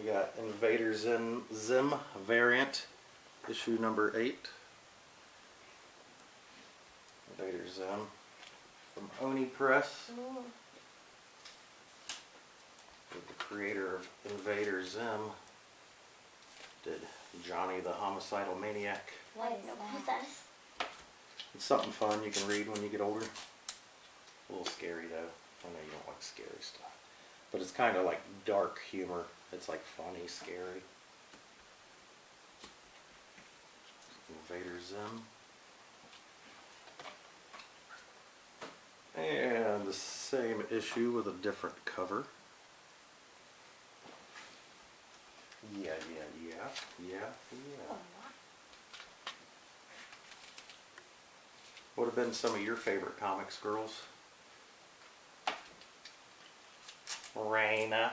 We got Invader Zim variant, issue number 8. Invader Zim from Oni Press. Ooh. The creator of Invader Zim did Johnny the Homicidal Maniac. What is that? It's something fun you can read when you get older. A little scary though. I know you don't like scary stuff. But it's kind of like dark humor. It's like funny, scary. Invader Zim. And the same issue with a different cover. Yeah. What have been some of your favorite comics, girls? Raina.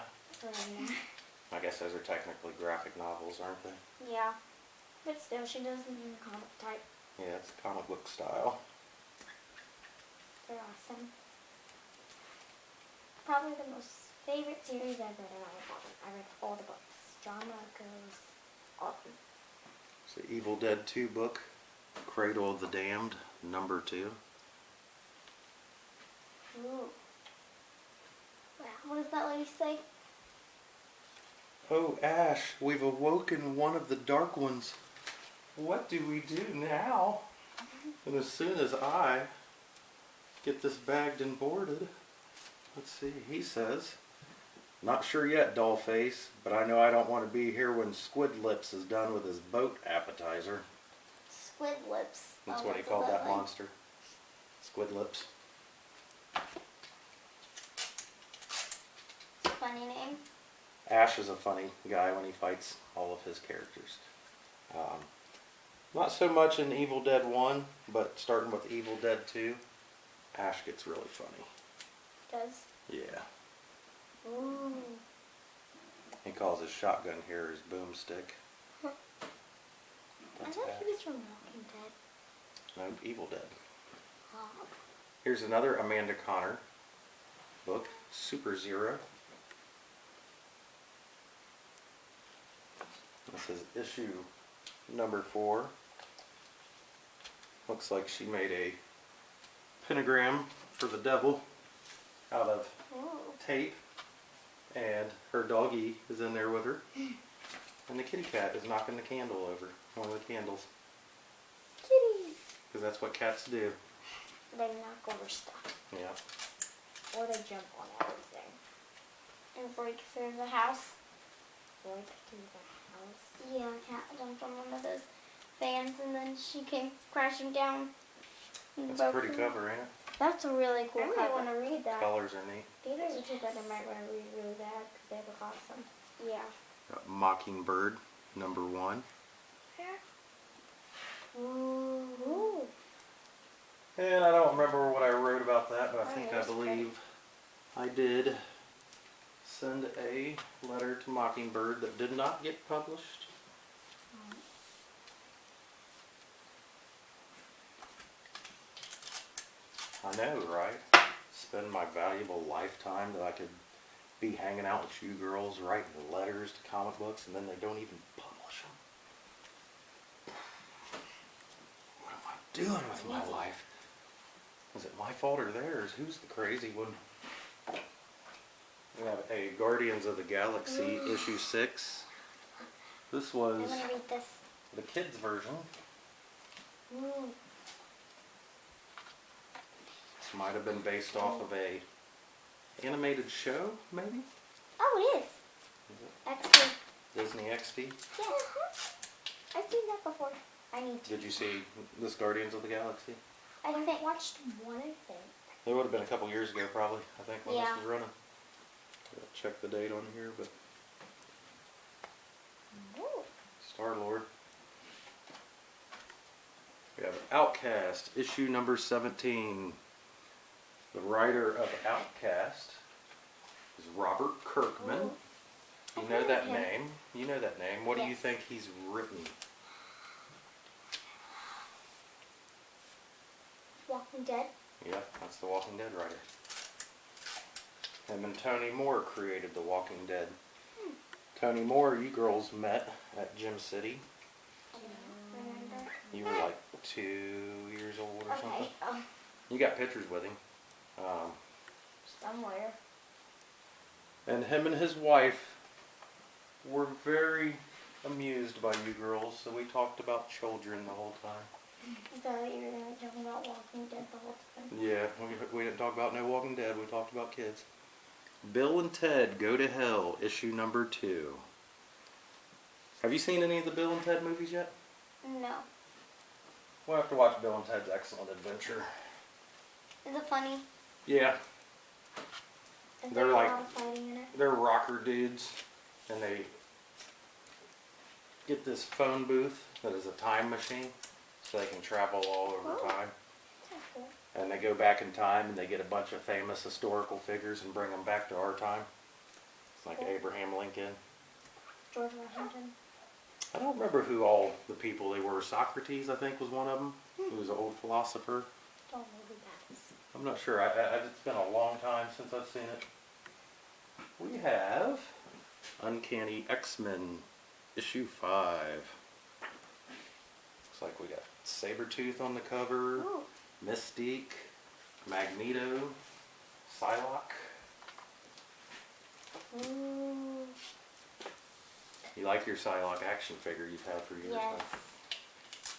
I guess those are technically graphic novels, aren't they? Yeah. But still, she does them in the comic type. Yeah, it's comic book style. They're awesome. Probably the most favorite series I've read in my life. I read all the books. John Marco's, all of them. It's the Evil Dead 2 book, Cradle of the Damned, number 2. Ooh. Wow, what does that lady say? Oh, Ash, we've awoken one of the Dark Ones. What do we do now? And as soon as I get this bagged and boarded, let's see, he says, not sure yet, Dollface, but I know I don't want to be here when Squid Lips is done with his boat appetizer. Squid Lips. That's what he called that monster. Squid Lips. It's a funny name. Ash is a funny guy when he fights all of his characters. Not so much in Evil Dead 1, but starting with Evil Dead 2, Ash gets really funny. Does? Yeah. Ooh. He calls his shotgun here his boomstick. I That's thought Ash. he was from Walking Dead. No, Evil Dead. Oh. Here's another Amanda Connor book, Super Zero. This is issue number 4. Looks like she made a pentagram for the devil out of tape, and her doggy is in there with her, and the kitty cat is knocking the candle over, one of the candles. Kitty. Because that's what cats do. They knock over stuff. Yeah. Or they jump on everything. And break through the house. Break through the house. Yeah, a cat jumped on one of those fans and then she came crashing down. That's a pretty cover, ain't it? That's a really cool cover. I really want to read that. Colors are neat. These are the two that I might want to read really bad because they look awesome. Yeah. Got Mockingbird, number 1. Ooh. And I don't remember what I wrote about that, but I believe I did send a letter to Mockingbird that did not get published. I know, right? Spend my valuable lifetime that I could be hanging out with you girls, writing letters to comic books, and then they don't even publish them. What am I doing with my life? Is it my fault or theirs? Who's the crazy one? We have a Guardians of the Galaxy issue 6. This was I want to read this. the kids version. This might have been based off of a animated show, maybe? Oh, it is. XD. Disney XD. Yeah. I've seen that before. I need to. Did you see this Guardians of the Galaxy? I haven't watched one of them. It would have been a couple years ago, probably, I think, when Yeah. this was running. Gotta check the date on here, but Ooh. Star-Lord. We have Outcast, issue number 17. The writer of Outcast is Robert Kirkman. Ooh. You I've know heard that of him. name. You know that name. What do you Yes. think he's written? Walking Dead. Yep, that's the Walking Dead writer. Him and Tony Moore created The Walking Dead. Tony Moore, you girls met at Gym City. I don't remember. You were like 2 years old or something. Okay. Oh, You got pictures with him. somewhere. And him and his wife were very amused by you girls, so we talked about children the whole time. I thought you were going to talk about Walking Dead the whole time. Yeah, we didn't talk about no Walking Dead, we talked about kids. Bill and Ted Go to Hell, issue number 2. Have you seen any of the Bill and Ted movies yet? No. We'll have to watch Bill and Ted's Excellent Adventure. Is it funny? Yeah, Is They're there like- a lot of fighting in it? they're rocker dudes, and they get this phone booth that is a time machine, so they can travel all over Oh. time. That's cool. And they go back in time and they get a bunch of famous historical figures and bring them back to our time. It's like Cool. Abraham Lincoln. George Washington. I don't remember who all the people they were. Socrates, I think, was one of them. He was an old philosopher. Don't know who that is. I'm not sure. It's been a long time since I've seen it. We have Uncanny X-Men issue 5. Looks like we got Sabretooth on the cover, Ooh. Mystique, Magneto, Psylocke. Ooh. You like your Psylocke action figure you've had for years Yes. now.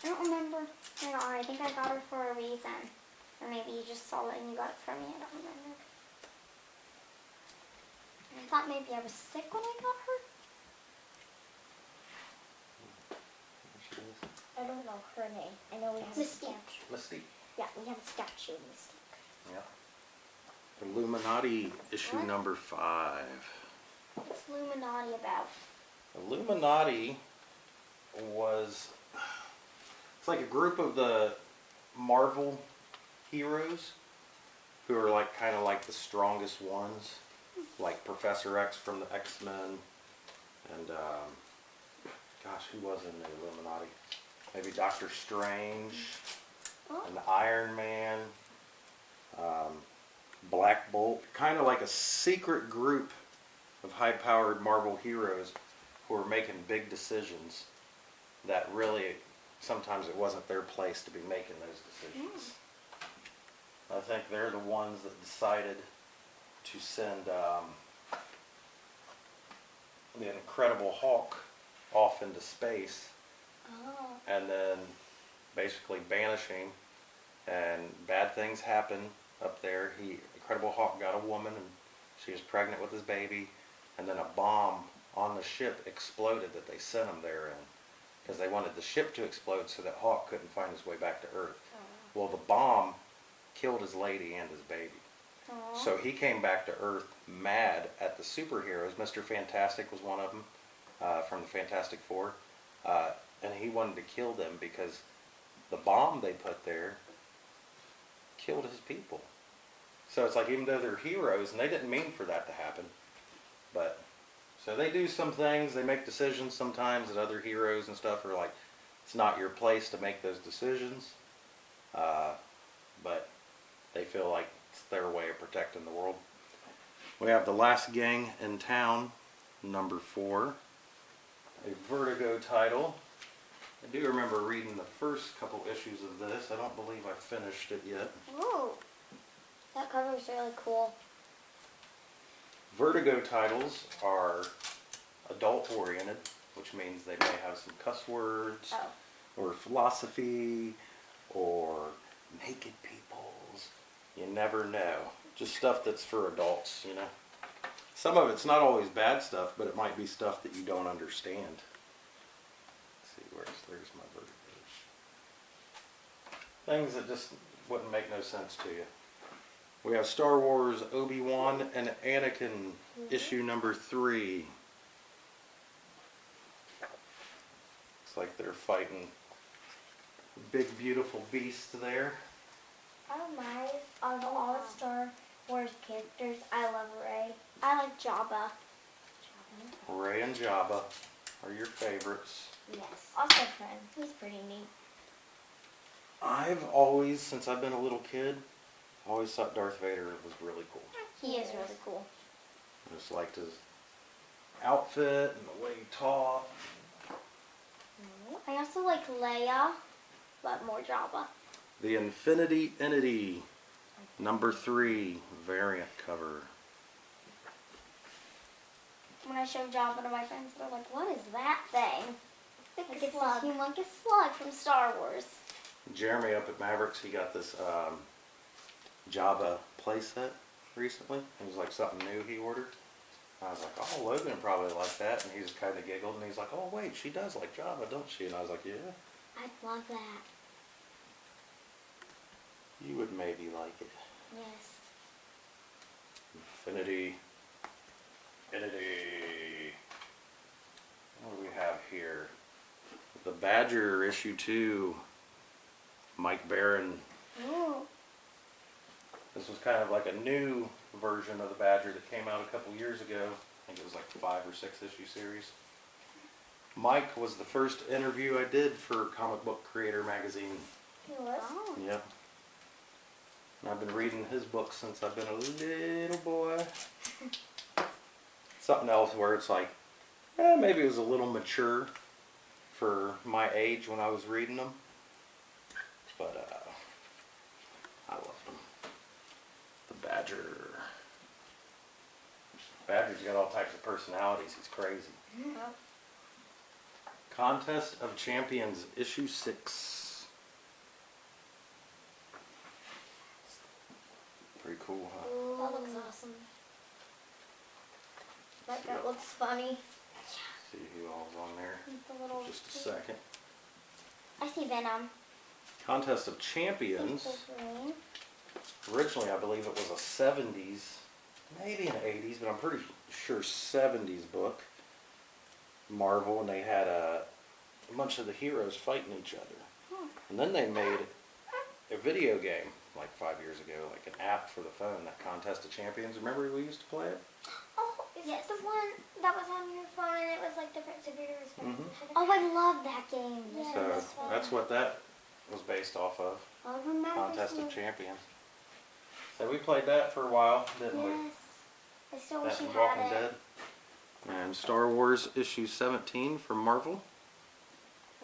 I don't remember. I think I got her for a reason. Or maybe you just saw it and you got it from me. I don't remember. I thought maybe I was sick when I got her. There she is. I don't know her name. I know we have a statue. Mystique. Yeah, we have a statue of Mystique. Yeah. Illuminati issue What? number 5. What's Illuminati about? Illuminati was, it's like a group of the Marvel heroes who are like kind of like the strongest ones, like Professor X from the X-Men, and gosh, who was in the Illuminati? Maybe Doctor Strange, Oh. and Iron Man, Black Bolt, kind of like a secret group of high-powered Marvel heroes who are making big decisions that really, sometimes it wasn't their place to be making those decisions. I think they're the ones that decided to send the Incredible Hulk off into space Oh. and then basically banish him, and bad things happen up there. Incredible Hulk got a woman and she was pregnant with his baby, and then a bomb on the ship exploded that they sent him there in because they wanted the ship to explode so that Hawk couldn't find his way back to Earth. Well, the bomb killed his lady and his baby. Oh. So he came back to Earth mad at the superheroes. Mr. Fantastic was one of them from the Fantastic Four. And he wanted to kill them because the bomb they put there killed his people. So it's like, even though they're heroes, and they didn't mean for that to happen, but so they do some things, they make decisions sometimes that other heroes and stuff are like, it's not your place to make those decisions, but they feel like it's their way of protecting the world. We have The Last Gang in Town, number 4, a Vertigo title. I do remember reading the first couple issues of this. I don't believe I finished it yet. Ooh. That cover is really cool. Vertigo titles are adult-oriented, which means they may have some cuss words, Oh. or philosophy, or naked peoples. You never know. Just stuff that's for adults, you know. Some of it's not always bad stuff, but it might be stuff that you don't understand. Let's see, there's my Vertigos. Things that just wouldn't make no sense to you. We have Star Wars Obi-Wan and Anakin, issue number 3. Looks like they're fighting big beautiful beast there. Of all the Star Wars characters, I love Rey. I like Jabba. Rey and Jabba are your favorites. Yes. Also Finn. He's pretty neat. I've always, since I've been a little kid, always thought Darth Vader was really cool. He is really cool. I just liked his outfit and the way you talk. I also like Leia, but more Jabba. The Infinity Entity, number 3, variant cover. When I show Jabba to my friends, they're like, "What is that thing?" Like it's a slug. humongous slug from Star Wars. Jeremy up at Mavericks, he got this Jabba playset recently. It was like something new he ordered. I was like, oh, Logan probably like that. And he just kind of giggled and he's like, oh, wait, she does like Jabba, don't she? And I was like, yeah. I'd love that. You would maybe like it. Yes. Infinity. What do we have here? The Badger issue 2. Mike Barron. Ooh. This was kind of like a new version of the Badger that came out a couple years ago. I think it was like a 5 or 6 issue series. Mike was the first interview I did for Comic Book Creator magazine. He was? Oh. Yep. And I've been reading his books since I've been a little boy. Something else where it's like, maybe it was a little mature for my age when I was reading them. But I love them. The Badger. Badger's got all types of personalities. He's crazy. Mm-hmm. Contest of Champions, issue 6. Pretty cool, huh? Ooh. That looks awesome. That looks funny. See who all's on there. The little Just a second. I see Venom. Contest of Champions. Green. Originally, I believe it was a 70s, maybe an 80s, but I'm pretty sure 70s book. Marvel, and they had a bunch of the heroes fighting each other. And then they made a video game like 5 years ago, like an app for the phone, that Contest of Champions. Remember we used to play it? Oh, is it the one that was on your phone and it was like different superheroes? Mhm. Oh, I love that game. Yeah. So that's what that was based off of, I remember. Contest seeing- of Champions. So we played that for a while, didn't we? Yes. I still wish That you and had Walking it. Dead. And Star Wars issue 17 from Marvel.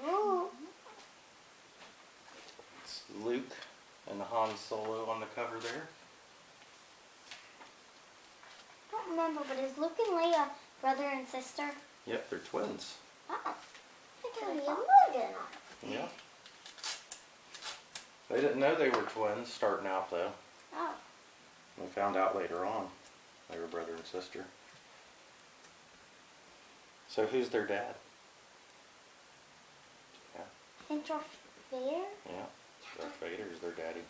Ooh. It's Luke and Han Solo on the cover there. I don't remember, but is Luke and Leia brother and sister? Yep, they're twins. Oh. I think it would be a Logan. Yeah. They didn't know they were twins starting out though. Oh. We found out later on they were brother and sister. So who's their dad? Yeah, I think Darth Vader? yeah. Darth Vader's their daddy.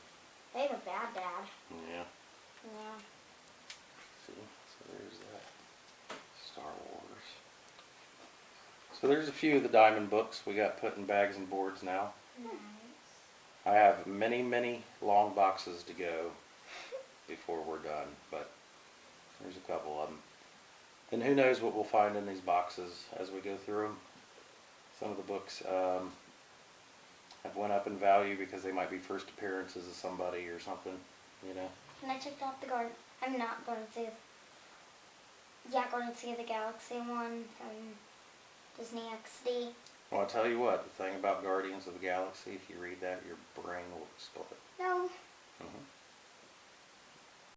They have a bad dad. Yeah. Yeah. See, so there's that. Star Wars. So there's a few of the Diamond books we got put in bags and boards now. Nice. I have many, many long boxes to go before we're done, but there's a couple of them. And who knows what we'll find in these boxes as we go through them. Some of the books have went up in value because they might be first appearances of somebody or something, you know. And I checked out the garden. I'm not going to see. Going to see the Galaxy one from Disney XD. Well, I'll tell you what, the thing about Guardians of the Galaxy, if you read that, your brain will explode. No. Mhm.